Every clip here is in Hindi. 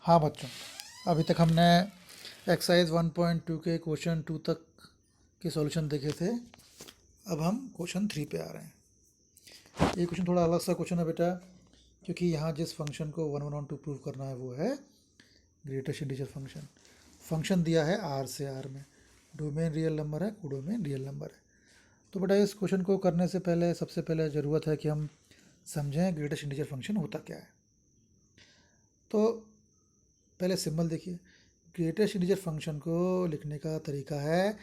हाँ बच्चों, अभी तक हमने एक्सरसाइज 1.2 के क्वेश्चन 2 तक के सॉल्यूशन देखे थे। अब हम क्वेश्चन 3 पे आ रहे हैं। ये क्वेश्चन थोड़ा अलग सा क्वेश्चन है बेटा, क्योंकि यहाँ जिस फंक्शन को 1 1 1 2 प्रूव करना है वो है ग्रेटेस्ट इंटीजर फंक्शन। फंक्शन दिया है आर से आर में, डोमेन रियल नंबर है, कोडोमेन रियल नंबर है। तो बेटा इस क्वेश्चन को करने से पहले सबसे पहले ज़रूरत है कि हम समझें ग्रेटेस्ट इंटीजर फंक्शन होता क्या है। तो पहले सिंबल देखिए, ग्रेटेस्ट इंटीजर फंक्शन को लिखने का तरीका है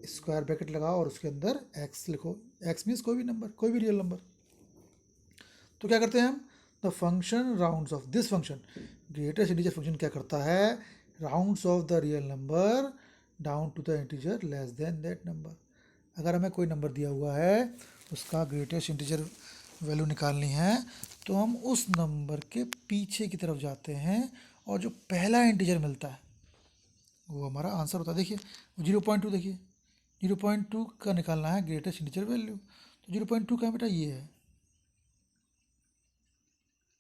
स्क्वायर ब्रैकेट लगाओ और उसके अंदर एक्स लिखो। एक्स मीन्स कोई भी नंबर, कोई भी रियल नंबर। तो क्या करते हैं हम, the function rounds off this function, greatest integer function क्या करता है, rounds off the real number down to the integer less than that number. अगर हमें कोई नंबर दिया हुआ है, उसका ग्रेटेस्ट इंटीजर वैल्यू निकालनी है, तो हम उस नंबर के पीछे की तरफ जाते हैं और जो पहला इंटीजर मिलता है वो हमारा आंसर होता है। देखिए 0.2, देखिए 0.2 का निकालना है ग्रेटेस्ट इंटीजर वैल्यू। तो 0.2 का बेटा ये है।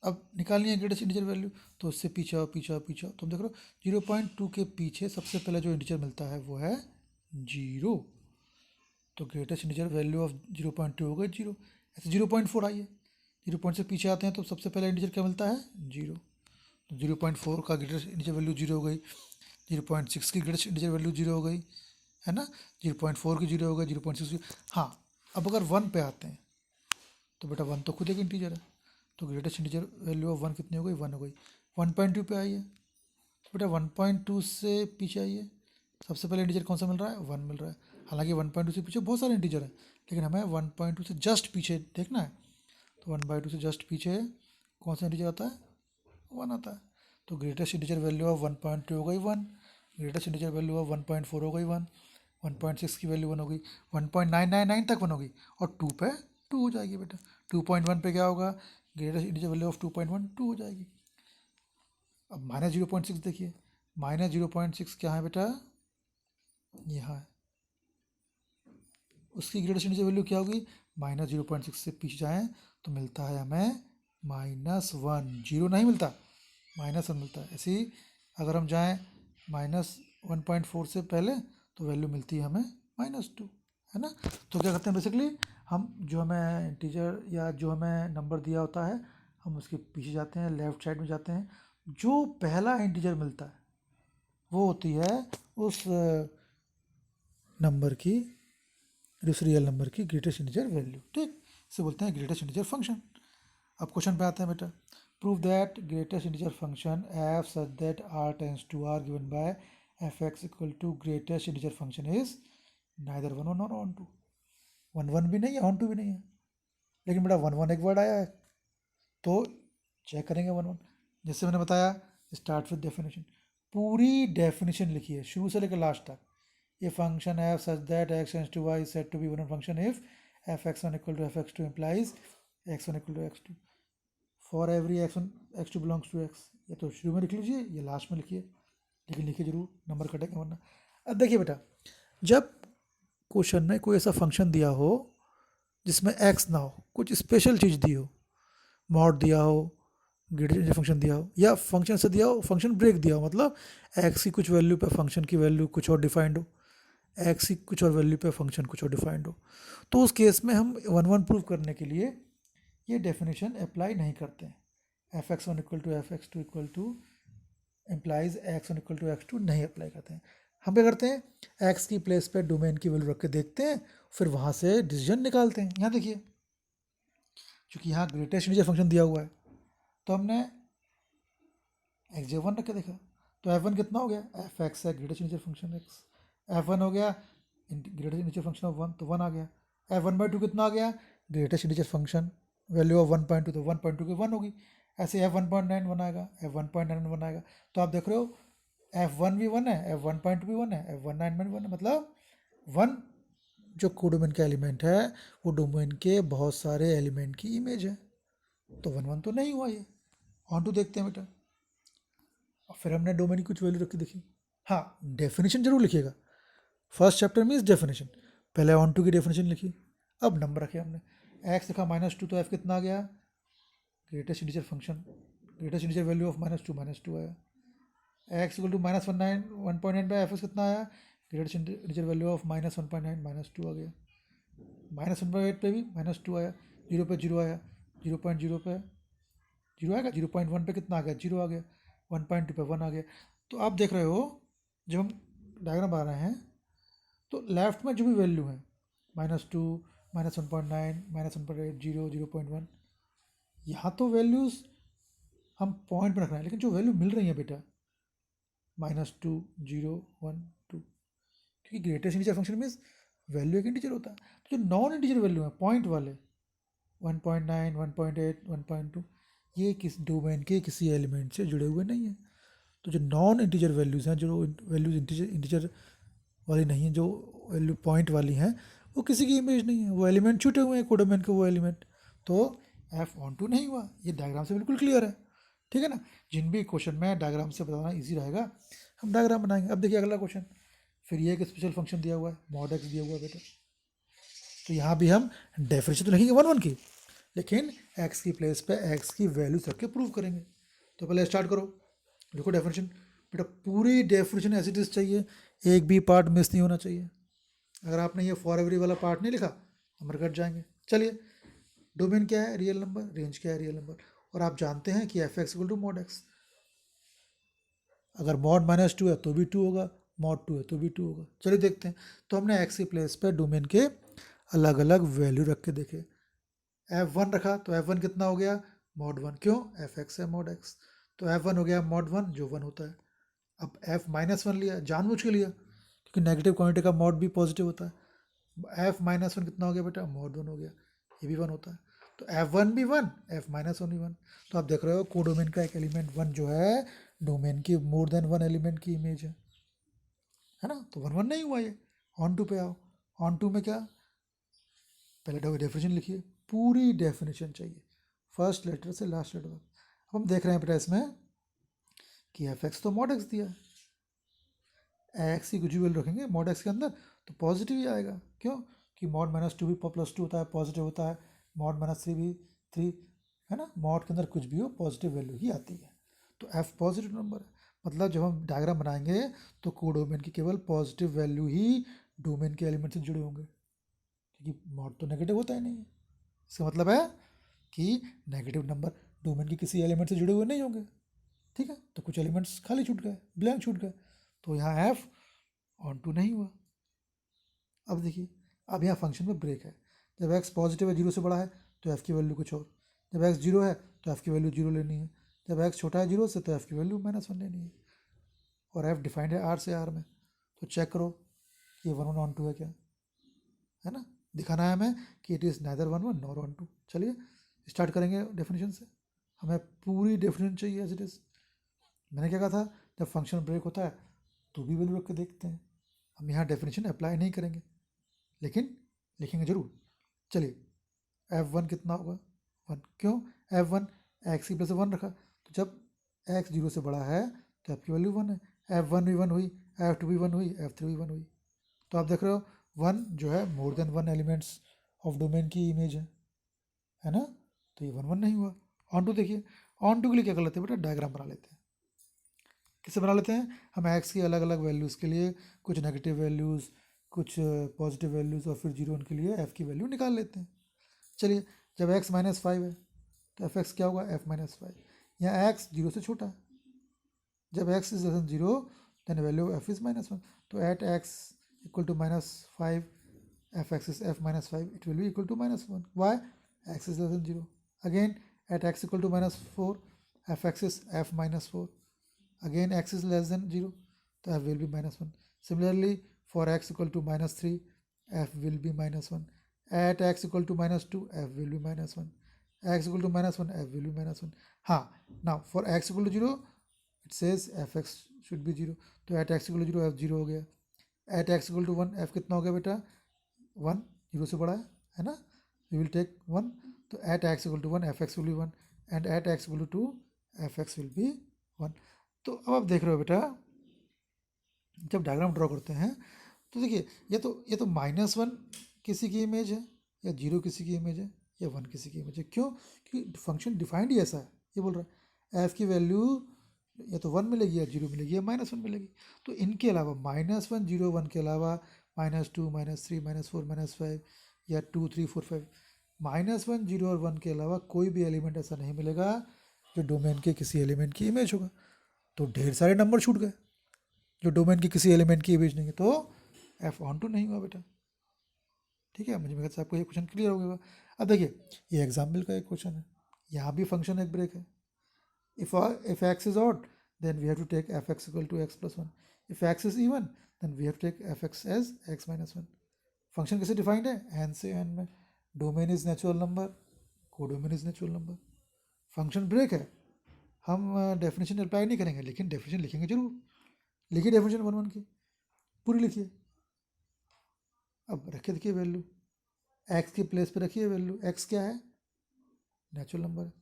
अब निकालनी है ग्रेटेस्ट इंटीजर वैल्यू, तो उससे पीछे आओ पीछे आओ पीछे आओ। तुम देख रहे हो 0.2 के पीछे सबसे पहले जो इंटीजर मिलता है वो है 0। तो ग्रेटेस्ट इंटीजर वैल्यू ऑफ 0.2 हो गई 0। ऐसे 0.4 आइए, 0 से पीछे आते हैं तो सबसे पहला इंटीजर क्या मिलता है 0। तो 0.4 का ग्रेटेस्ट इंटीजर वैल्यू 0 हो गई, 0.6 की ग्रेटेस्ट इंटीजर वैल्यू 0 हो गई, है ना। 0.4 की 0 हो गई, 0.6 की। हाँ, अब अगर 1 पे आते हैं तो बेटा 1 तो खुद एक इंटीजर है, तो ग्रेटेस्ट इंटीजर वैल्यू ऑफ 1 कितनी हो गई 1 हो गई। 1.2 पे आइए तो बेटा 1.2 से पीछे आइए, सबसे पहले इंटीजर कौन सा मिल रहा है 1 मिल रहा है। हालांकि 1.2 से पीछे बहुत सारे इंटीजर हैं, लेकिन हमें 1.2 से जस्ट पीछे देखना है। तो 1/2 से जस्ट पीछे कौन सा इंटीजर आता है 1 आता है। तो ग्रेटेस्ट इंटीजर वैल्यू ऑफ 1.2 हो गई 1, ग्रेटेस्ट इंटीजर वैल्यू ऑफ 1.4 हो गई 1, 1.6 की वैल्यू 1 हो गई, 1.999 तक 1 होगी, और 2 पे 2 हो जाएगी बेटा। 2.1 पे क्या होगा, ग्रेटेस्ट इंटीजर वैल्यू ऑफ 2.1 2 हो जाएगी। अब -0.6 देखिए, -0.6 क्या है बेटा, यहाँ है। उसकी ग्रेटेस्ट इंटीजर वैल्यू क्या होगी, -0.6 से पीछे जाएँ तो मिलता है हमें -1। 0 नहीं मिलता, -1 मिलता है। ऐसे ही अगर हम जाएँ -1.4 से पहले तो वैल्यू मिलती है हमें -2, है ना। तो क्या करते हैं बेसिकली, हम जो हमें इंटीजर या जो हमें नंबर दिया होता है हम उसके पीछे जाते हैं, लेफ्ट साइड में जाते हैं, जो पहला इंटीजर मिलता है वो होती है उस नंबर की, उस रियल नंबर की ग्रेटेस्ट इंटीजर वैल्यू। ठीक, इसे बोलते हैं ग्रेटेस्ट इंटीजर फंक्शन। अब क्वेश्चन पे आते हैं बेटा, prove that greatest integer function f such that R tends to R given by f x equal to greatest integer function is neither 1 1 और ऑन टू। 1 1 भी नहीं है, ऑन टू भी नहीं है, लेकिन बेटा 1 1 एक वर्ड आया है तो चेक करेंगे 1 1। जैसे मैंने बताया, स्टार्ट विद डेफिनेशन, पूरी डेफिनेशन लिखी है शुरू से लेकर लास्ट तक। ये function f such that x tends to y said to be one function if f(x1) equal to f(x2) implies x1 equal to x2 for every x1 x2 belongs to x। ये तो शुरू में लिख लीजिए, ये लास्ट में लिखिए, लेकिन लिखिए जरूर, नंबर कटेंगे वरना। अब देखिए बेटा, जब क्वेश्चन में कोई ऐसा फंक्शन दिया हो जिसमें x ना हो, कुछ स्पेशल चीज़ दी हो, मॉड दिया हो, ग्रेडेड फंक्शन दिया हो, या फंक्शन से दिया हो फंक्शन ब्रेक दिया हो, मतलब x की कुछ वैल्यू पे फंक्शन की वैल्यू कुछ और डिफाइंड हो, एक्स की कुछ और वैल्यू पे फंक्शन कुछ और डिफाइंड हो, तो उस केस में हम 1 1 प्रूव करने के लिए ये डेफिनेशन अप्लाई नहीं करते हैं। f(x1) equal to f(x2) equal to implies x1 equal to x2 नहीं अप्लाई करते हैं। हम क्या करते हैं, x की प्लेस पे डोमेन की वैल्यू रख के देखते हैं, फिर वहाँ से डिसीजन निकालते हैं। यहाँ देखिए, क्योंकि यहाँ ग्रेटेस्ट इंटीजर फंक्शन दिया हुआ है तो हमने x1 रख के देखा, तो f1 कितना हो गया, f(x) है greatest integer function x, f1 हो गया ग्रेटेस्ट इंटीजर फंक्शन ऑफ 1, तो 1 आ गया। f1/2 कितना आ गया, greatest integer function value of 1.2, तो 1.2 की 1 होगी। ऐसे f1.9 1 आएगा, f1.9 1 आएगा। तो आप देख रहे हो f1 भी 1 है, f1.2 भी 1 है, f1.9 भी 1 है, मतलब 1 जो कोडोमेन का एलिमेंट है वो डोमेन के बहुत सारे एलिमेंट की इमेज है। तो 1 1 तो नहीं हुआ ये। ऑन टू देखते हैं बेटा, और फिर हमने डोमेन की कुछ वैल्यू रखी देखी। हाँ, डेफिनेशन जरूर लिखिएगा, फर्स्ट चैप्टर में इस डेफिनेशन, पहले ऑन टू की डेफिनेशन लिखी, अब नंबर रखे हमने। एक्स लिखा -2, तो एफ कितना आ गया, greatest integer function, greatest integer value of -2 आया। एक्स इक्वल टू -1.9 कितना आया, ग्रेटेस्ट इंटीजर वैल्यू ऑफ -1.9 -2 आ गया। -1/8 पे भी -2 आया, 0 पे 0 आया, 0.0 पे 0 आएगा, 0.1 पे कितना आ गया, 0 आ गया, 1.2 पे 1 आ गया। तो आप देख रहे हो जब हम डायग्राम बना रहे हैं तो लेफ्ट में जो भी वैल्यू है -2 -1.9 -1.8 0 0.1, यहाँ तो वैल्यूज़ हम पॉइंट पर रख रहे हैं, लेकिन जो वैल्यू मिल रही है बेटा -2 0 1 2, क्योंकि ग्रेटेस्ट इंटीजर फंक्शन में वैल्यू एक इंटीजर होता है। तो जो नॉन इंटीजर वैल्यू है पॉइंट वाले 1.9 1.8 1.2, ये किस डोमेन के किसी एलिमेंट से जुड़े हुए नहीं हैं। तो जो नॉन इंटीजर वैल्यूज़ हैं, जो वैल्यूज़ इंटीजर वाली नहीं है, जो वैल्यू पॉइंट वाली हैं, वो किसी की इमेज नहीं है, वो एलिमेंट छूटे हुए हैं कोडोमेन के वो एलिमेंट। तो एफ ऑन टू नहीं हुआ, ये डायग्राम से बिल्कुल क्लियर है, ठीक है ना। जिन भी क्वेश्चन में डायग्राम से बताना इजी रहेगा हम डायग्राम बनाएंगे। अब देखिए अगला क्वेश्चन, फिर ये एक स्पेशल फंक्शन दिया हुआ है, मॉड एक्स दिया हुआ है बेटा। तो यहाँ भी हम डेफिनेशन तो लिखेंगे 1 1 की, लेकिन एक्स की प्लेस पे एक्स की वैल्यूज रख के प्रूव करेंगे। तो पहले स्टार्ट करो, लिखो डेफिनेशन। बेटा पूरी डेफिनेशन एज इट इज चाहिए, एक भी पार्ट मिस नहीं होना चाहिए। अगर आपने ये फॉर एवरी वाला पार्ट नहीं लिखा नंबर कट जाएंगे। चलिए, डोमेन क्या है, रियल नंबर, रेंज क्या है, रियल नंबर, और आप जानते हैं कि f x equal to mod x. अगर मॉड -2 है तो भी 2 होगा, मॉड 2 है तो भी 2 होगा। चलिए देखते हैं। तो हमने एक्स की प्लेस पे डोमेन के अलग अलग वैल्यू रख के देखे। F1 रखा तो F1 कितना हो गया, मॉड 1, क्यों, एफ एक्स है मॉड एक्स, तो F1 हो गया मॉड 1 जो 1 होता है। अब F-1 लिया, जानबूझ के लिया, क्योंकि नेगेटिव क्वांटिटी का मॉड भी पॉजिटिव होता है। F-1 कितना हो गया बेटा, मॉड 1 हो गया, ये भी 1 होता है। तो F1 भी 1, F-1 भी 1। तो आप देख रहे हो कोडोमेन का एक एलिमेंट 1 जो है डोमेन की मोर देन 1 एलिमेंट की इमेज है ना। तो 1 1 नहीं हुआ ये। ऑन टू पे आओ, ऑन टू में क्या, पहले डेफिनेशन लिखिए, पूरी डेफिनेशन चाहिए फर्स्ट लेटर से लास्ट लेटर तक। अब हम देख रहे हैं बेटा इसमें कि एफ एक्स तो मॉड एक्स दिया है, एक्स की कुछ भी वैल्यू रखेंगे मॉड एक्स के अंदर तो पॉजिटिव ही आएगा, क्यों कि मॉड -2 भी +2 होता है, पॉजिटिव होता है, मॉड -3 भी 3 है ना। मॉड के अंदर कुछ भी हो पॉजिटिव वैल्यू ही आती है, तो एफ पॉजिटिव नंबर है। मतलब जब हम डायग्राम बनाएंगे तो कोडोमेन की केवल पॉजिटिव वैल्यू ही डोमेन के एलिमेंट से जुड़े होंगे, क्योंकि मॉड तो नेगेटिव होता ही नहीं है। इसका मतलब है कि नेगेटिव नंबर डोमेन के किसी एलिमेंट से जुड़े हुए नहीं होंगे, ठीक है। तो कुछ एलिमेंट्स खाली छूट गए, ब्लैंक छूट गए, तो यहाँ एफ ऑन टू नहीं हुआ। अब देखिए, अब यहाँ फंक्शन में ब्रेक है। जब एक्स पॉजिटिव है, 0 से बड़ा है, तो एफ की वैल्यू कुछ और। जब एक्स 0 है तो एफ की वैल्यू 0 लेनी है। जब एक्स छोटा है 0 से तो एफ की वैल्यू -1 लेनी है। और एफ डिफाइंड है आर से आर में, तो चेक करो कि 1 1 ऑन टू है क्या, है ना। दिखाना है हमें कि it is neither 1 1 nor onto. चलिए स्टार्ट करेंगे डेफिनेशन से। हमें पूरी डेफिनेशन चाहिए एज इट इज़। मैंने क्या कहा था, जब फंक्शन ब्रेक होता है तो भी वैल्यू रख के देखते हैं। हम यहाँ डेफिनेशन अप्लाई नहीं करेंगे, लेकिन लिखेंगे जरूर। चलिए, F1 कितना होगा, 1, क्यों, F1 एक्स की प्लस से 1 रखा, तो जब x 0 से बड़ा है तो एफ की वैल्यू 1 है। F1 भी 1 हुई, F2 भी 1 हुई, F3 भी 1 हुई। तो आप देख रहे हो 1 जो है more than 1 elements of domain की इमेज है ना। तो ये 1 1 नहीं हुआ। ऑन टू देखिए, ऑन टू के लिए क्या कर लेते हैं बेटा, डायग्राम बना लेते हैं। किससे बना लेते हैं, हम एक्स की अलग अलग वैल्यूज़ के लिए कुछ नेगेटिव वैल्यूज़, कुछ पॉजिटिव वैल्यूज़ और फिर 0 1 के लिए एफ़ की वैल्यू निकाल लेते हैं। चलिए, जब x -5 है तो एफ एक्स क्या होगा, f -5। यहाँ x 0 से छोटा है, जब x is less 0 then value of f is -1। तो at x equal to -5 f x is f -5, it will be equal to -1। Why, x is less 0। Again at x equal to -4 f x is f -4, again x is less than 0, तो f will be -1. Similarly for x equal to -3 f will be -1. At x equal to -2 f will be -1. X equal to -1 f will be -1. हाँ, now for x equal to 0 it says fx should be 0, तो at x equal to 0 f 0 हो गया। At x equal to 1 f कितना हो गया बेटा, 1, 0 से बड़ा है ना, we will take 1, तो at x equal to 1 fx will be 1 and at x equal to 2 fx will be 1। तो अब आप देख रहे हो बेटा, जब डायग्राम ड्रॉ करते हैं तो देखिए ये तो -1 किसी की इमेज है, या 0 किसी की इमेज है, या 1 किसी की इमेज है। क्यों, क्योंकि फंक्शन डिफाइंड ही ऐसा है। ये बोल रहा है एफ की वैल्यू या तो 1 मिलेगी या 0 मिलेगी या -1 मिलेगी। तो इनके अलावा -1 0 1 के अलावा -2 -3 -4 -5 या 2 3 4 5 -1 0 और 1 के अलावा कोई भी एलिमेंट ऐसा नहीं मिलेगा जो डोमेन के किसी एलिमेंट की इमेज होगा। तो ढेर सारे नंबर छूट गए जो डोमेन के किसी एलिमेंट की इमेज नहीं है, तो एफ ऑन टू नहीं हुआ बेटा। ठीक है, मुझे लगता है आपको ये क्वेश्चन क्लियर हो गया। अब देखिए ये एग्जाम्पल का एक क्वेश्चन है, यहाँ भी फंक्शन एक ब्रेक है। if x is odd then we have to take fx equal to x plus 1, if x is even then we have to take fx as x minus 1। Function कैसे डिफाइंड है, n से n में, domain is natural number, codomain is natural number. Function break है, हम डेफिनेशन अप्लाई नहीं करेंगे लेकिन डेफिनेशन लिखेंगे जरूर। लिखिए डेफिनेशन 1 1 की पूरी लिखिए। अब रखिए देखिए वैल्यू, x की प्लेस पे रखिए वैल्यू, x क्या है, नेचुरल नंबर है,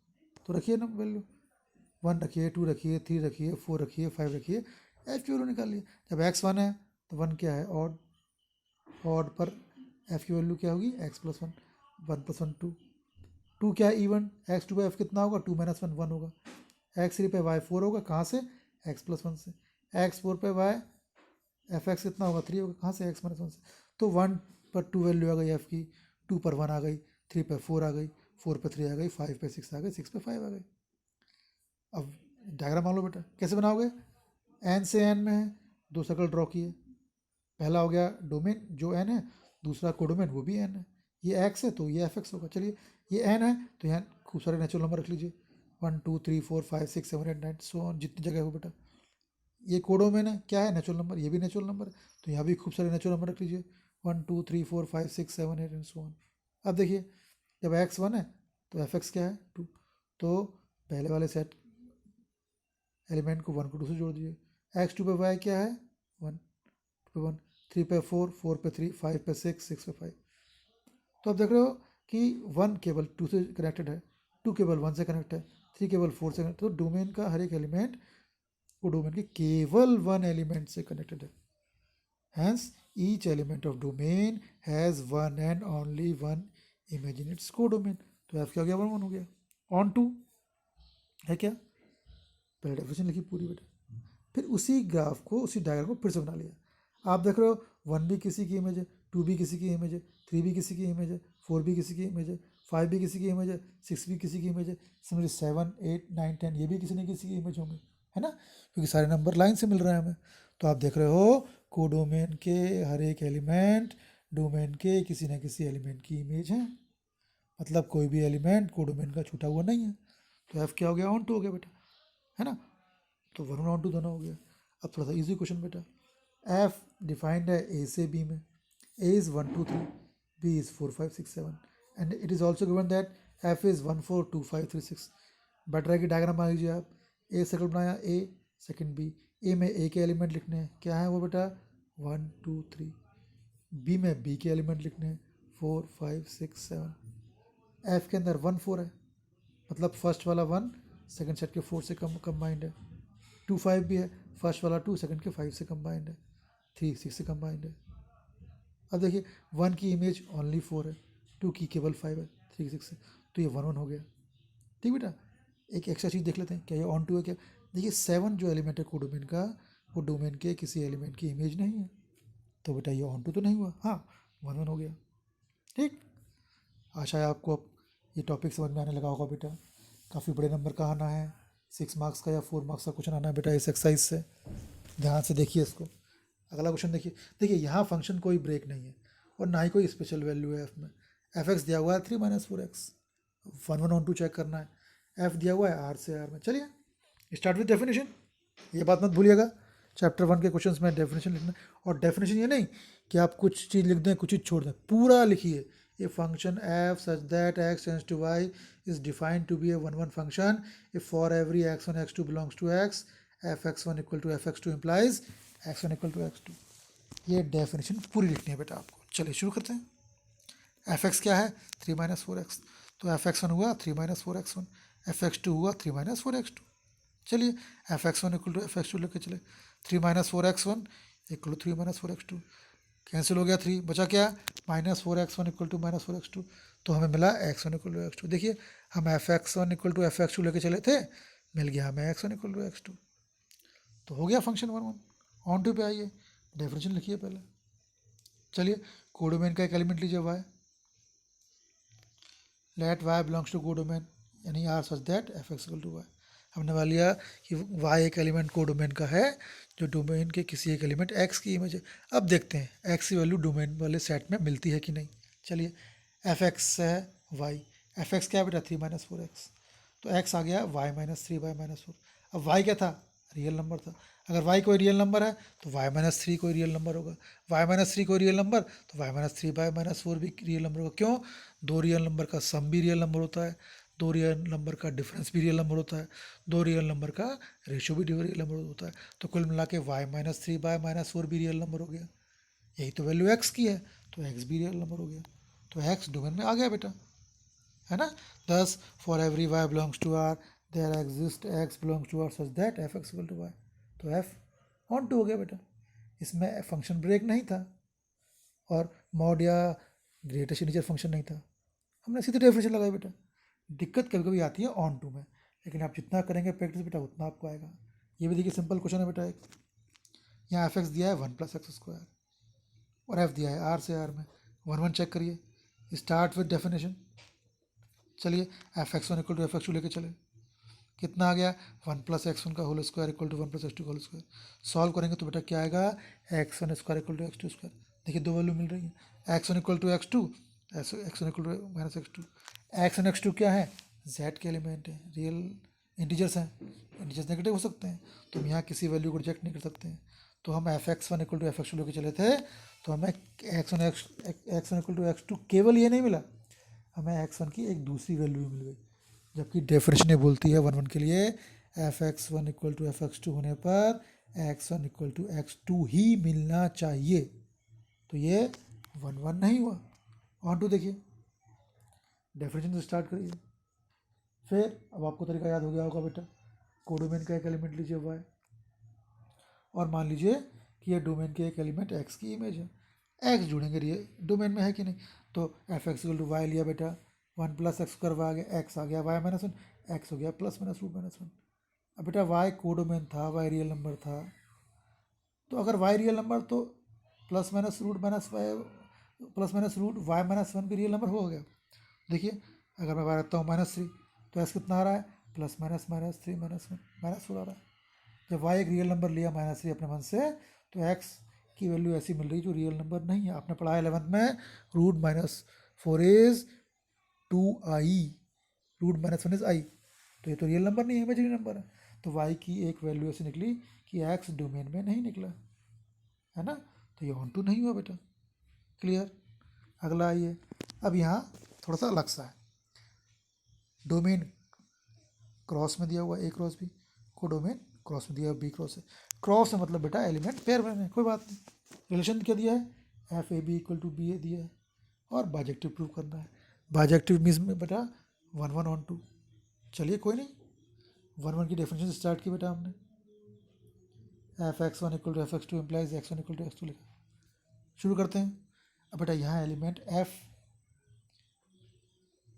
तो रखिए ना वैल्यू 1 रखिए, 2 रखिए, 3 रखिए, 4 रखिए, 5 रखिए, एफ की वैल्यू निकालिए। जब x 1 है तो 1 क्या है, ऑड, ऑड पर f की वैल्यू क्या होगी, x प्लस 1, 1 प्लस 1 2, 2 क्या है इवन, x 2 पे f कितना होगा, 2 माइनस 1 1 होगा, x 3 पे y 4 होगा, कहाँ से, x प्लस 1 से, x 4 पे y एफ एक्स कितना होगा 3 होगा, कहाँ से, x माइनस 1 से। तो 1 पर 2 वैल्यू आ गई f की, 2 पर 1 आ गई, 3 पे 4 आ गई, 4 पे 3 आ गई, 5 पे 6 आ गई, 6 पे 5 आ गई। अब डायग्राम मान लो बेटा, कैसे बनाओगे, n से n में है, 2 सर्कल ड्रॉ किए, पहला हो गया डोमेन जो n है, दूसरा कोडोमेन वो भी n है, ये x है तो ये एफ एक्स होगा। चलिए ये n है तो यहाँ खूब सारे नेचुरल नंबर रख लीजिए, 1 2 3 4 5 6 7 8 9 सो जितनी जगह हो बेटा। ये कोडोमेन है, क्या है, नेचुरल नंबर, ये भी नेचुरल नंबर है, तो यहाँ भी खूब सारे नेचुरल नंबर रख लीजिए, 1 2 3 4 5 6 7 8 एंड सो ऑन। अब देखिए जब x 1 है तो एफ एक्स क्या है 2, तो पहले वाले सेट एलिमेंट को 1 को 2 से जोड़ दीजिए, x 2 पे y क्या है 1, 2 पे 1, 3 पे 4, 4 पे 3, 5 पे 6, 6 पे 5। तो आप देख रहे हो कि 1 केवल 2 से कनेक्टेड है, 2 केवल 1 से कनेक्ट है, 3 केवल 4 से कनेक्ट, तो डोमेन का हर एक एलिमेंट वो डोमेन के केवल 1 एलिमेंट से कनेक्टेड है। Hence each element of domain has one and only one image in its codomain। तो f क्या हो गया, 1 1 हो गया। ऑन टू है क्या, पहले डेफिनेशन लिखी पूरी बेटा, फिर उसी ग्राफ को, उसी डायग्राम को फिर से बना लिया। आप देख रहे हो 1 भी किसी की इमेज है, 2 भी किसी की इमेज है, 3 भी किसी की इमेज है, 4 भी किसी की इमेज है, 5 भी किसी की इमेज है, 6 भी किसी की इमेज है, सिमिलरली 7 8 9 10 ये भी किसी न किसी की इमेज होंगे, है ना, क्योंकि सारे नंबर लाइन से मिल रहे हैं हमें। तो आप देख रहे हो कोडोमेन के हर एक एलिमेंट डोमेन के किसी न किसी एलिमेंट की इमेज है, मतलब कोई भी एलिमेंट कोडोमेन का छूटा हुआ नहीं है। तो एफ क्या हो गया, ऑन टू हो गया बेटा, है ना। तो 1 ऑन टू दोनों हो गया। अब थोड़ा सा इजी क्वेश्चन बेटा, एफ डिफाइंड है ए से बी में, A is 1 2 3, B is 4 5 6 7 and it is also given that f is 1 4 2 5 3 6। Better है कि डायग्राम मान लीजिए आप, ए सर्कल बनाया, ए सेकंड बी, ए में ए के एलिमेंट लिखने हैं, क्या है वो बेटा 1 2 3, बी में बी के एलिमेंट लिखने हैं 4 5 6 7, एफ के अंदर 1 4 है, मतलब फर्स्ट वाला 1 सेकंड सेट के 4 से कंबाइंड है, 2 5 भी है, फर्स्ट वाला 2 सेकंड के 5 से कंबाइंड है, 3 6 से कंबाइंड है। अब देखिए 1 की इमेज ओनली 4 है, 2 की केवल 5 है, 3 6 से, तो ये 1 1 हो गया। ठीक बेटा, एक एक्स्ट्रा चीज़ देख लेते हैं, क्या ये ऑन टू है क्या। देखिए 7 जो एलिमेंट है कोडोमेन का, वो डोमेन के किसी एलिमेंट की इमेज नहीं है, तो बेटा ये ऑन टू तो नहीं हुआ, हाँ 1 1 हो गया। ठीक, आशा है आपको अब ये टॉपिक समझ में आने लगा होगा बेटा। काफ़ी बड़े नंबर का आना है, 6 मार्क्स का या 4 मार्क्स का क्वेश्चन आना है बेटा इस एक्सरसाइज से, ध्यान से देखिए इसको। अगला क्वेश्चन देखिए, देखिए यहाँ फंक्शन कोई ब्रेक नहीं है और ना ही कोई स्पेशल वैल्यू है एफ में। एफ एक्स दिया हुआ है 3 - 4x, 1 1 ऑन टू चेक करना है, एफ दिया हुआ है आर से आर में। चलिए स्टार्ट विद डेफिनेशन, ये बात मत भूलिएगा, चैप्टर 1 के क्वेश्चंस में डेफिनेशन लिखना। और डेफिनेशन ये नहीं कि आप कुछ चीज़ लिख दें कुछ चीज़ छोड़ दें, पूरा लिखिए। A function f such that x tends to y is defined to B a 1 1 function if for every x1 x2 belongs to x, f x1 equal to f x2 implies x1 equal to x2। ये डेफिनेशन पूरी लिखनी है बेटा आपको। चलिए शुरू करते हैं। एफ एक्स क्या है 3 - 4x, तो एफ एक्स 1 हुआ 3 - 4x1, एफ एक्स 2 हुआ 3 - 4x2। चलिए f x 1 equal to f x 2 लेके चले, 3 - 4x1 equal to 3 - 4x2, cancel हो गया 3, बचा क्या -4x1 इक्वल टू -4x2, तो हमें मिला x1 इक्वल टू x2। देखिए हम f x 1 equal to f x 2 लेके चले थे, मिल गया हमें x1 इक्वल टू x2। तो हो गया फंक्शन 1 1। ऑन टू पे आइए, डेफिनेशन लिखिए पहले। चलिए कोडोमेन का एक एलिमेंट लीजिए y, let y belongs to codomain यानी are such that f x equal to y. हमने मान लिया कि y एक एलिमेंट कोडोमेन का है जो डोमेन के किसी एक एलिमेंट x की इमेज है। अब देखते हैं x की वैल्यू डोमेन वाले सेट में मिलती है कि नहीं। चलिए एफ एक्स है y, एफ एक्स क्या है बेटा 3 माइनस 4x, तो x आ गया y माइनस 3 माइनस 4। अब y क्या था, रियल नंबर था। अगर y कोई रियल नंबर है तो y माइनस 3 कोई रियल नंबर होगा, y माइनस 3 कोई रियल नंबर तो y माइनस 3 बाय माइनस 4 भी रियल नंबर होगा। क्यों, दो रियल नंबर का सम भी रियल नंबर होता है, दो रियल नंबर का डिफरेंस भी रियल नंबर होता है, दो रियल नंबर का रेशियो भी रियल नंबर होता है। तो कुल मिला के y माइनस 3 बाय माइनस 4 भी रियल नंबर हो गया। यही तो वैल्यू x की है, तो x भी रियल नंबर हो गया। तो x डोमेन में आ गया बेटा, है ना। Thus for every y belongs to r there exist x belongs to r such that f x equal to y. तो f ऑन टू हो गया बेटा, इसमें फंक्शन ब्रेक नहीं था और मॉड या ग्रेटेस्ट इंटीजर फंक्शन नहीं था, हमने सीधे डेफिनेशन लगाई बेटा। दिक्कत कभी कभी आती है ऑन टू में, लेकिन आप जितना करेंगे प्रैक्टिस बेटा उतना आपको आएगा। ये भी देखिए सिंपल क्वेश्चन है बेटा, एक यहाँ एफ एक्स दिया है 1 प्लस एक्स स्क्वायर और एफ दिया है आर से आर में, 1 1 चेक करिए, स्टार्ट विद डेफिनेशन। चलिए f x one equal to f x two लेके चले, कितना आ गया 1 प्लस एक्स वन का whole square equal to 1 plus x two का होल स्क्वायर। सॉल्व करेंगे तो बेटा क्या आएगा, x one square equal to x two square. देखिए दो वैल्यू मिल रही है, x one equal to x two, x one equal to minus x two. X one x to क्या है, जेड के एलिमेंट है, रियल इंटीजर्स हैं, इंटीजर्स नेगेटिव हो सकते हैं, तो हम यहाँ किसी वैल्यू को रिजेक्ट नहीं कर सकते हैं। तो हम f x one equal to f x two लेके चले थे, तो हमें x one equal to x two केवल ये नहीं मिला, हमें एक्स वन की एक दूसरी वैल्यू भी मिल गई। जबकि डेफिनेशन ये बोलती है 1 1 के लिए f x one equal to f x two होने पर x one equal to x two ही मिलना चाहिए। तो ये 1 1 नहीं हुआ। ऑन टू देखिए, डेफिनेशन से स्टार्ट करिए। फिर अब आपको तरीका याद हो गया होगा बेटा, कोडोमेन का एक एलिमेंट लीजिए वाई और मान लीजिए कि ये डोमेन के एक एलिमेंट एक्स की इमेज है, एक्स जुड़ेंगे ये डोमेन में है कि नहीं। तो f x equal to y लिया बेटा, 1 प्लस एक्स स्क्वायर आ गया, एक्स आ गया वाई माइनस 1, एक्स हो गया प्लस माइनस रूट माइनस 1। अब बेटा वाई कोडोमेन था, वाई रियल नंबर था, तो अगर वाई रियल नंबर तो plus minus root minus y plus minus root y minus 1 भी रियल नंबर हो गया। देखिए अगर मैं वाई रखता हूँ माइनस 3 तो एस कितना आ रहा है, plus minus minus 3 minus 1 minus 4 आ रहा है। जब वाई एक रियल नंबर लिया माइनस 3 अपने मन से, तो एक्स की वैल्यू ऐसी मिल रही जो रियल नंबर नहीं है। आपने पढ़ा है 11th में, root minus 4 is 2i, root minus 1 is i, तो ये तो रियल नंबर नहीं है, इमेजिनरी नंबर है। तो y की एक वैल्यू ऐसी निकली कि x डोमेन में नहीं निकला, है ना। तो ये ऑन टू नहीं हुआ बेटा, क्लियर। अगला आइए, अब यहाँ थोड़ा सा अलग सा है, डोमेन क्रॉस में दिया हुआ ए क्रॉस बी, को डोमेन क्रॉस में दिया हुआ बी क्रॉस है। क्रॉस है मतलब बेटा एलिमेंट पेयर में है, कोई बात नहीं। रिलेशन क्या दिया है, f a b equal to B a दिया है और बाइजेक्टिव प्रूव करना है। बाइजेक्टिव मीन्स में बेटा 1 1 ऑन टू। चलिए कोई नहीं, 1 1 की डेफिनेशन स्टार्ट की बेटा हमने, f x one equal to f x two implies x one equal to x two लिखा। शुरू करते हैं। अब बेटा यहाँ एलिमेंट एफ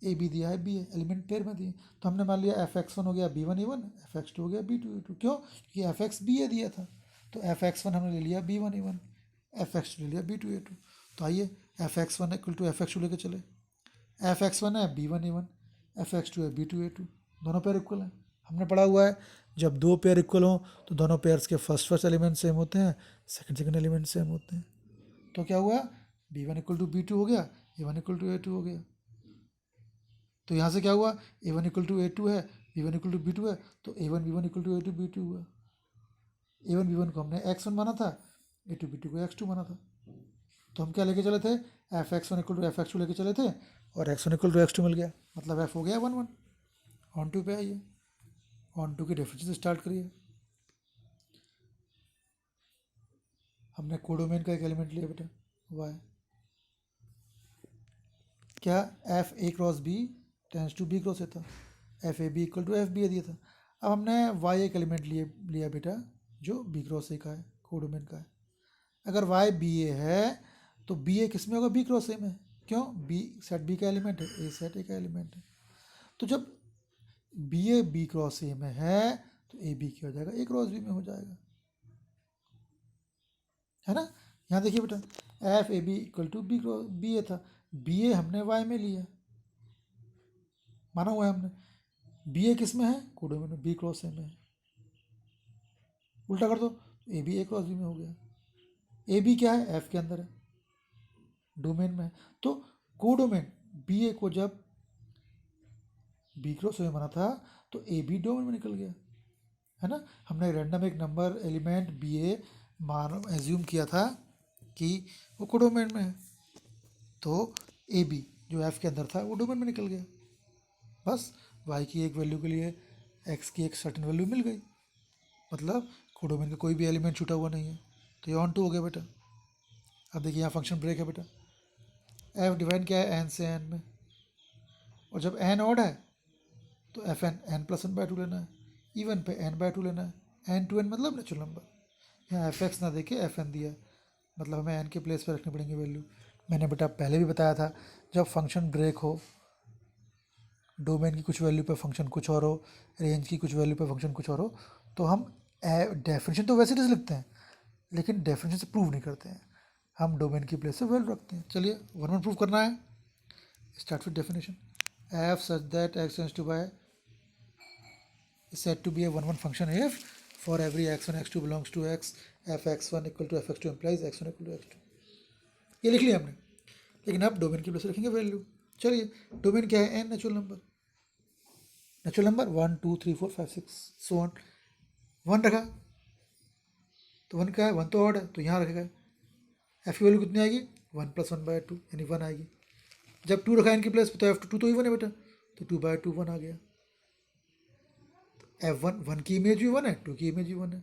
ए बी दिया है, बी है, एलिमेंट पेयर में दिए, तो हमने मान लिया एफ एक्स वन हो गया b one a one, f x two हो गया बी टू ए टू। क्यों, क्योंकि एफ एक्स बी ए दिया था, तो एफ एक्स वन हमने ले लिया b one a one, f x two ले लिया बी टू ए टू। तो आइए f x one equal to f x two लेके चले, एफ एक्स वन है b one a one, f x two है बी टू ए टू, दोनों पेयर इक्वल हैं। हमने पढ़ा हुआ है जब दो पेयर इक्वल हों तो दोनों पेयर्स के फर्स्ट एलिमेंट सेम होते हैं, सेकंड एलिमेंट सेम होते हैं। तो क्या हुआ, b one equal to b two हो गया, a one equal to a two हो गया। तो यहाँ से क्या हुआ, a one equal to a two है, b one equal to b two है, तो a one b one equal to a two b two हुआ। ए वन बी वन को हमने एक्स वन माना था, ए टू बी टू को एक्स टू माना था, तो हम क्या लेके चले थे, f x one equal to f x two लेके चले थे और x one equal to x two मिल गया, मतलब एफ हो गया 1 1। ऑन टू पे आइए, ऑन टू की डेफिनेशन से स्टार्ट करिए। हमने कोडोमेन का एक एलिमेंट लिया बेटा वाई, क्या f a cross b tends to b cross a था, f a b equal to f b a दिया था। अब हमने वाई एक एलिमेंट लिया बेटा जो बी क्रॉस ए का है, कोडोमेन का है। अगर वाई बी ए है तो बी ए किस में होगा, बी क्रॉस ए में। क्यों, बी सेट बी का एलिमेंट है, ए सेट ए का एलिमेंट है। तो जब b a b cross a में है तो ए बी क्या हो जाएगा, ए क्रॉस बी में हो जाएगा। है ना। यहाँ देखिए बेटा, f a b equal to b b a था, बी ए हमने वाई में लिया, माना हुआ है हमने। बी ए किस में है, कोडोमेन में, बी क्रॉस ए में है। उल्टा कर दो, a b a cross b में हो गया। ए बी क्या है, एफ के अंदर है, डोमेन में है। तो कोडोमेन बी ए को जब बी क्रॉस ए बना था तो ए बी डोमेन में निकल गया, है ना। हमने रैंडम एक नंबर एलिमेंट बी ए मान एज्यूम किया था कि वो कोडोमेन में है, तो ए बी जो एफ के अंदर था वो डोमेन में निकल गया। बस वाई की एक वैल्यू के लिए एक्स की एक सर्टेन वैल्यू मिल गई, मतलब कोडोमेन का कोई भी एलिमेंट छूटा हुआ नहीं है। तो ये ऑन टू हो गया बेटा। अब देखिए यहाँ फंक्शन ब्रेक है बेटा। एफ डिवाइड क्या है, एन से एन में, और जब एन ऑड है तो f n n plus one by two लेना है, इवन पे एन बाई टू लेना है, एन टू एन मतलब नेचुरल नंबर। यहाँ एफ एक्स ना देके एफ एन दिया, मतलब हमें एन के प्लेस पे रखनी पड़ेंगे वैल्यू। मैंने बेटा पहले भी बताया था, जब फंक्शन ब्रेक हो, डोमेन की कुछ वैल्यू पे फंक्शन कुछ और हो, रेंज की कुछ वैल्यू पे फंक्शन कुछ और हो, तो हम डेफिनेशन तो वैसे ही लिखते हैं, लेकिन डेफिनेशन से प्रूव नहीं करते हैं, हम डोमेन की प्लेस से वैल्यू रखते हैं। चलिए वन वन प्रूव करना है। Start with definition. F such that x tends to by is said to be a one function if for every x1 x2 belongs to x, f x1 equal to f x2 implies x1 equal to x2। ये लिख लिया हमने, लेकिन अब डोमेन की प्लेस रखेंगे वैल्यू। चलिए डोमेन क्या है, n natural number, natural number 1 2 3 4 5 6 so on. One रखा तो वन क्या है, वन तो ऑड है, तो यहाँ रखेगा। एफ की वैल्यू कितनी आएगी, 1 प्लस 1 बाय 2 यानी 1 आएगी। जब 2 रखा इनकी प्लेस पे तो एफ टू तो ही 1 है बेटा, तो 2 बाय 2 1 आ गया। एफ वन, वन की इमेज भी 1 है, 2 की इमेज भी 1 है।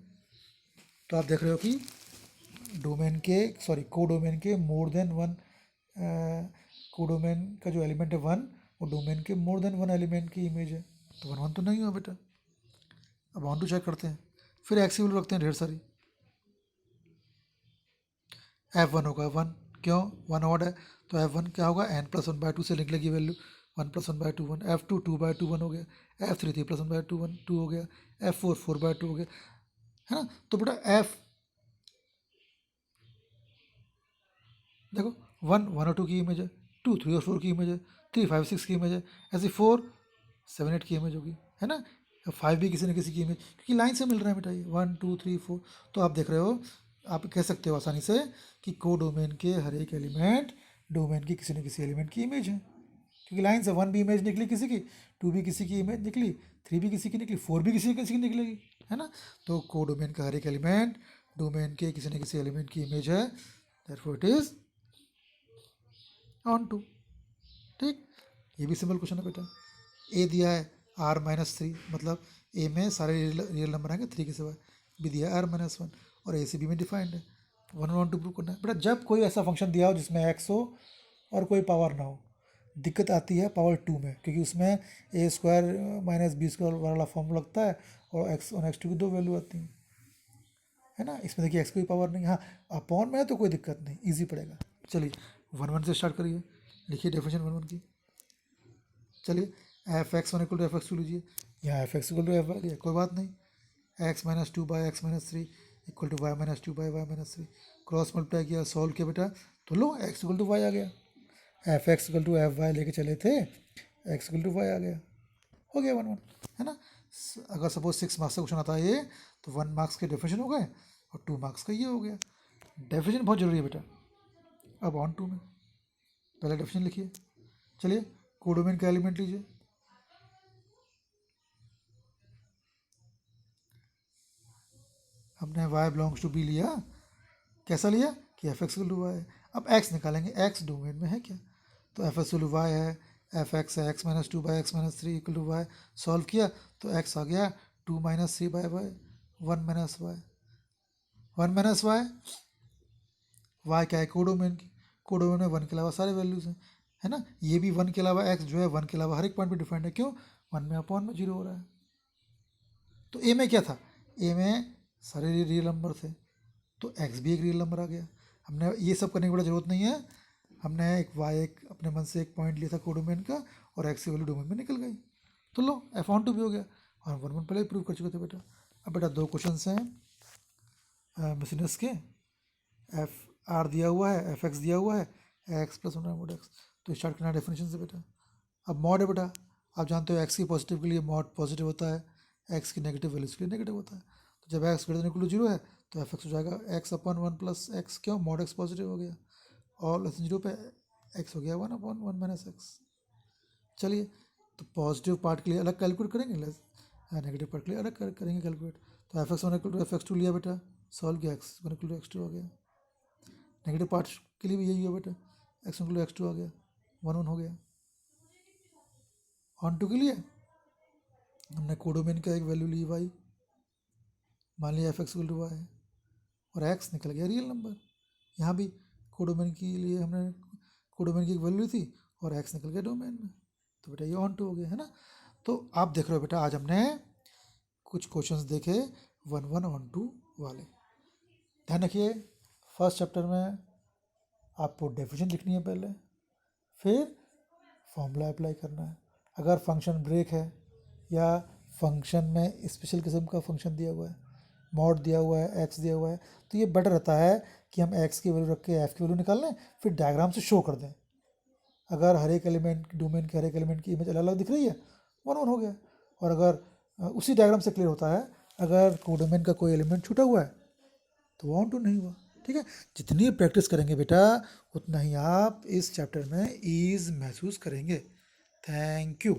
तो आप देख रहे हो कि डोमेन के कोडोमेन के मोर देन वन, कोडोमेन का जो एलिमेंट है 1, वो डोमेन के मोर देन वन एलिमेंट की इमेज है, तो 1 1 तो नहीं हुआ बेटा। अब ऑन टू चेक करते हैं, फिर एक्स की वैल्यू रखते हैं ढेर सारी। एफ वन होगा 1, क्यों, 1 ऑड है, तो एफ वन क्या होगा, n plus one by two से निकलेगी value, 1 plus 1 by 2 1। F two 2 by 2 1 हो गया। एफ थ्री 3 प्लस 1 बाय 2 1 2 हो गया। एफ फोर 4 बाय 2 हो गया, है ना। तो बेटा एफ देखो, 1 1 और 2 की इमेज है, 2 3 और 4 की इमेज है, 3 5 6 की इमेज है, ऐसे 4 7 8 की इमेज होगी, है ना। 5 भी किसी न किसी की इमेज, क्योंकि लाइन से मिल रहा है बेटा ये 1 2 3 4। तो आप देख रहे हो, आप कह सकते हो आसानी से कि कोडोमेन के हर एक एलिमेंट डोमेन की किसी न किसी एलिमेंट की इमेज है, क्योंकि लाइन से 1 भी इमेज निकली किसी की, 2 भी किसी की इमेज निकली, 3 भी किसी की निकली, 4 भी किसी की निकलेगी, है ना। तो कोडोमेन का हर एक एलिमेंट डोमेन के किसी न किसी एलिमेंट की इमेज है, therefore it is onto. ठीक, ये भी सिंपल क्वेश्चन है बेटा। ए दिया है आर माइनस थ्री, मतलब ए में सारे रियल नंबर आएंगे 3 के सिवा, बी दिया है आर माइनस वन, और ए से बी में डिफाइंड है। 1 1 टू प्रूव करना है बेटा। जब कोई ऐसा फंक्शन दिया हो जिसमें एक्स हो और कोई पावर ना हो, दिक्कत आती है पावर 2 में, क्योंकि उसमें ए स्क्वायर माइनस बी स्क्वायर वाला फॉर्म लगता है, और एक्स वन एक्स टू की 2 वैल्यू आती हैं, है ना। इसमें देखिए एक्स की पावर नहीं, हाँ अपॉन में है तो कोई दिक्कत नहीं, ईजी पड़ेगा। चलिए 1 1 से स्टार्ट करिए, लिखिए डेफिनेशन 1 1 की। चलिए f x one equal to f x two लीजिए, यहाँ f x equal to f y लिया, कोई बात नहीं। X minus two by x minus three equal to y minus two by y minus three, cross multiply किया, सॉल्व किया बेटा, तो लो एक्स इक्वल टू वाई आ गया। F x equal to f y लेके चले थे, एक्स इक्वल टू वाई आ गया, हो गया 1 1, है ना। अगर सपोज 6 मार्क्स का क्वेश्चन आता है ये, तो 1 मार्क्स के डेफिनेशन हो गए और 2 मार्क्स का ये हो गया। डेफिनेशन बहुत जरूरी है बेटा। अब ऑन टू में पहले डेफिनेशन लिखिए। चलिए कोडोमेन का एलिमेंट लीजिए, हमने y बिलोंग्स टू बी लिया, कैसा लिया कि एफ एक्स वाई है। अब x निकालेंगे, x डोमेन में है क्या, तो एफ एक्स वाई है, एफ एक्स है x minus two by x minus three equal to y, solve किया तो x आ गया 2 minus three by y, 1 minus y, 1 minus y, y क्या है कोडोमेन की, कोडोमेन में 1 के अलावा सारे वैल्यूज़ हैं, है ना। ये भी 1 के अलावा x जो है 1 के अलावा हर एक पॉइंट पे डिफाइंड है, क्यों, 1 में अपॉन में 0 हो रहा है। तो ए में क्या था, ए में सारे रियल नंबर थे, तो एक्स भी एक रियल नंबर आ गया। हमने ये सब करने की बड़ा ज़रूरत नहीं है, हमने एक वाई एक अपने मन से एक पॉइंट लिया था कोडोमेन का, और एक्स की वैल्यू डोमेन में निकल गई, तो लो एफ ऑन टू भी हो गया, और 1 1 पहले ही प्रूव कर चुके थे बेटा। अब बेटा 2 क्वेश्चन हैं मिसनेस के, एफ आर दिया हुआ है, एफ एक्स दिया हुआ है, x plus one mod x. तो स्टार्ट करना डेफिनेशन से बेटा। अब मॉड है बेटा, आप जानते हो एक्स की पॉजिटिव के लिए मॉड पॉजिटिव होता है, एक्स की नेगेटिव वैल्यूज के लिए नेगेटिव होता है। तो जब x greater than equal to zero है तो एफ एक्स हो जाएगा x upon one plus x, क्यों मॉड एक्स पॉजिटिव हो गया, और लेस जीरो पे एक्स हो गया one upon one minus x. चलिए, तो पॉजिटिव पार्ट के लिए अलग कैलकुलेट करेंगे, लेस नेगेटिव पार्ट के लिए अलग करेंगे कैलकुलेट। तो f x one equal to f x two लिया बेटा, सॉल्व किया, x one equal to x two हो गया। नेगेटिव पार्ट के लिए भी यही हुआ बेटा, x one equal to x two आ गया, वन वन हो गया। ऑन टू के लिए हमने कोडोमेन का एक वैल्यू ली वाई, मान लिया f x equal to y, और एक्स निकल गया रियल नंबर। यहाँ भी कोडोमेन के लिए हमने कोडोमेन की एक वैल्यू थी और एक्स निकल गया डोमेन में, तो बेटा ये ऑन टू हो गया, है ना। तो आप देख रहे हो बेटा, आज हमने कुछ क्वेश्चंस देखे वन वन ऑन टू वाले। ध्यान रखिए, फर्स्ट चैप्टर में आपको डेफिनेशन लिखनी है पहले, फिर फॉर्मूला अप्लाई करना है। अगर फंक्शन ब्रेक है या फंक्शन में स्पेशल किस्म का फंक्शन दिया हुआ है, मॉड दिया हुआ है, एक्स दिया हुआ है, तो ये बेटर रहता है कि हम एक्स की वैल्यू रख के एफ की वैल्यू निकाल लें, फिर डायग्राम से शो कर दें। अगर हर एक एलिमेंट डोमेन के हर एक एलिमेंट की इमेज अलग अलग दिख रही है, वन वन हो गया। और अगर उसी डायग्राम से क्लियर होता है, अगर कोडोमेन का कोई एलिमेंट छूटा हुआ है तो वो ऑन टू नहीं हुआ। ठीक है, जितनी प्रैक्टिस करेंगे बेटा उतना ही आप इस चैप्टर में ईज महसूस करेंगे। Thank you.